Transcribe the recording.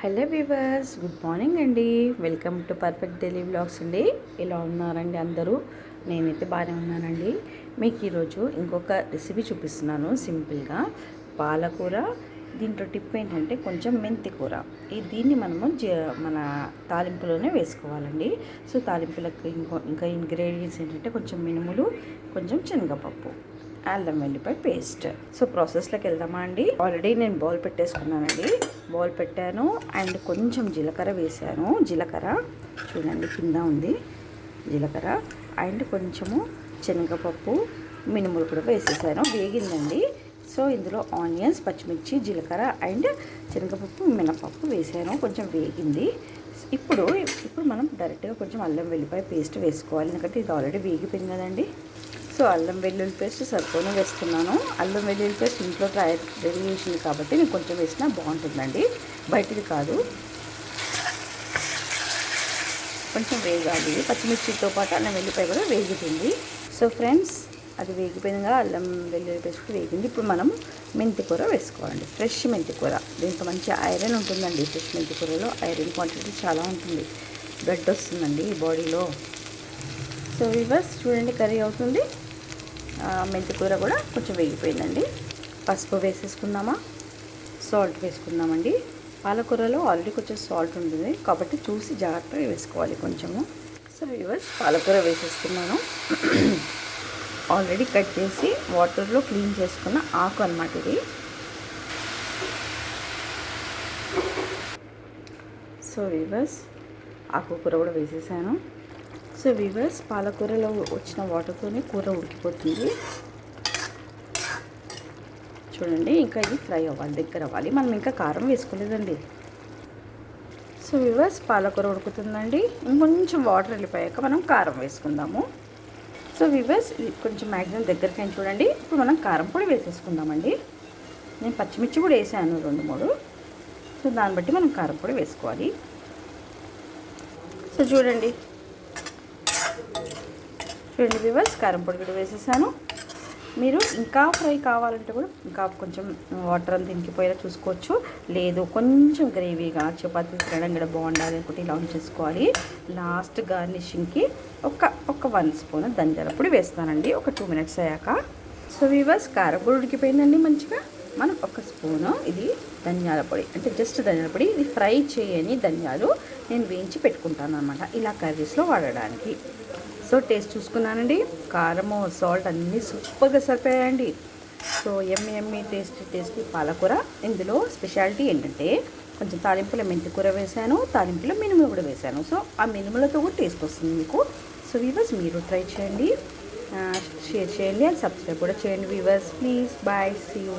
Hello weavers, good morning అండి. Welcome to perfect daily vlogs అండి. ఎలా ఉన్నారండి అందరూ? నేనైతే బాగానే ఉన్నానండి. మీకు ఈరోజు ఇంకొక రెసిపీ చూపిస్తున్నాను. సింపుల్గా పాలకూర. దీంట్లో టిప్ ఏంటంటే కొంచెం మెంతి కూర. దీన్ని మనము మన తాలింపులోనే వేసుకోవాలండి. సో తాలింపులకు ఇంకా ఇంగ్రీడియంట్స్ ఏంటంటే కొంచెం మినుములు, కొంచెం శనగపప్పు, అల్లం వెల్లిపాయ పేస్ట్. సో ప్రాసెస్లోకి వెళ్దామా అండి? ఆల్రెడీ నేను బౌల్ పెట్టేసుకున్నానండి. బౌల్ పెట్టాను అండ్ కొంచెం జీలకర్ర వేసాను. జీలకర్ర చూడండి కింద ఉంది జీలకర్ర. అండ్ కొంచెము శనగపప్పు, మినుములు కూడా వేసేసాను. వేగిందండి. సో ఇందులో ఆనియన్స్, పచ్చిమిర్చి, జీలకర్ర అండ్ శనగపప్పు, మినపప్పు వేసాను. కొంచెం వేగింది. ఇప్పుడు మనం డైరెక్ట్గా కొంచెం అల్లం వెల్లిపాయ పేస్ట్ వేసుకోవాలి. ఎందుకంటే ఇది ఆల్రెడీ వేగిపోయింది కదండి. సో అల్లం వెల్లుల్లి పేస్ట్ సరిపోను వేస్తున్నాను. అల్లం వెల్లుల్లి పేస్ట్ ఇంట్లో రెడీ చేసింది కాబట్టి నేను కొంచెం వేసినా బాగుంటుందండి, బయటిది కాదు. కొంచెం వేగాలి. పచ్చిమిర్చితో పాటు అల్లం వెల్లిపాయ కూడా వేగుతుంది. సో ఫ్రెండ్స్, అది వేగిపోయింది కదా, అల్లం వెల్లుల్లి పేస్ట్ వేగింది. ఇప్పుడు మనం మెంతి కూర వేసుకోవాలండి. ఫ్రెష్ మెంతి కూర. దీంట్లో మంచి ఐరన్ ఉంటుందండి. ఫ్రెష్ మెంతి కూరలో ఐరన్ క్వాంటిటీ చాలా ఉంటుంది. బ్లడ్ వస్తుందండి ఈ బాడీలో. సో వివర్స్ చూడండి, కర్రీ అవుతుంది. మెంతి కూర కూడా కొంచెం వేగిపోయిందండి. పసుపు వేసేసుకుందామా, సాల్ట్ వేసుకుందామండి. పాలకూరలో ఆల్రెడీ కొంచెం సాల్ట్ ఉంటుంది కాబట్టి చూసి జాగ్రత్తగా వేసుకోవాలి కొంచెము. సో వివర్స్, పాలకూర వేసేస్తున్నాను. ఆల్రెడీ కట్ చేసి వాటర్లో క్లీన్ చేసుకున్న ఆకు అన్నమాట ఇది. సో వివర్స్, ఆకుకూర కూడా వేసేసాను. సో వీవర్స్, పాలకూరలో వచ్చిన వాటర్తోనే కూర ఉడికిపోతుంది. చూడండి, ఇంకా ఇది ఫ్రై అవ్వాలి, దగ్గర అవ్వాలి. మనం ఇంకా కారం వేసుకోలేదండి. సో వీవర్స్, పాలకూర ఉడుకుతుందండి. ఇంకొంచెం వాటర్ వెళ్ళిపోయాక మనం కారం వేసుకుందాము. సో వీవర్స్, ఇది కొంచెం మ్యాక్సిమం దగ్గరికి అయిన చూడండి. ఇప్పుడు మనం కారం పొడి వేసేసుకుందామండి. నేను పచ్చిమిర్చి కూడా వేసాను 2-3. సో దాన్ని బట్టి మనం కారం పొడి వేసుకోవాలి. సో చూడండి వ్యూవర్స్, కారం పొడి కూడా వేసేసాను. మీరు ఇంకా ఫ్రై కావాలంటే కూడా ఇంకా కొంచెం వాటర్ అంతా ఇంకిపోయేలా చూసుకోవచ్చు. లేదు కొంచెం గ్రేవీగా చపాతీ తినడం కూడా బాగుండాలి అనుకుంటే ఇలా ఉంచేసుకోవాలి. లాస్ట్ గార్నిషింగ్కి ఒక 1 స్పూన్ ధనియాల పొడి వేస్తానండి, ఒక 2 మినిట్స్ అయ్యాక. సో వ్యూవర్స్, కారం పొడి ఉడికిపోయిందండి మంచిగా. మనం 1 స్పూను ఇది ధనియాల పొడి, అంటే జస్ట్ ధనియాల పొడి. ఇది ఫ్రై చేయని ధనియాలు నేను వేయించి పెట్టుకుంటాను అనమాట, ఇలా కర్రీస్లో వాడడానికి. సో టేస్ట్ చూసుకున్నానండి. కారము, సాల్ట్ అన్నీ సూపర్గా సరిపోయాయండి. సో ఎమ్మి టేస్టీ పాలకూర. ఇందులో స్పెషాలిటీ ఏంటంటే కొంచెం తాలింపులో మెంతి కూర వేసాను, తాలింపులో మినుములు కూడా వేసాను. సో ఆ మినుములతో కూడా టేస్ట్ వస్తుంది మీకు. సో వీవర్స్, మీరు ట్రై చేయండి, షేర్ చేయండి అండ్ సబ్స్క్రైబ్ కూడా చేయండి viewers. Please bye, see you.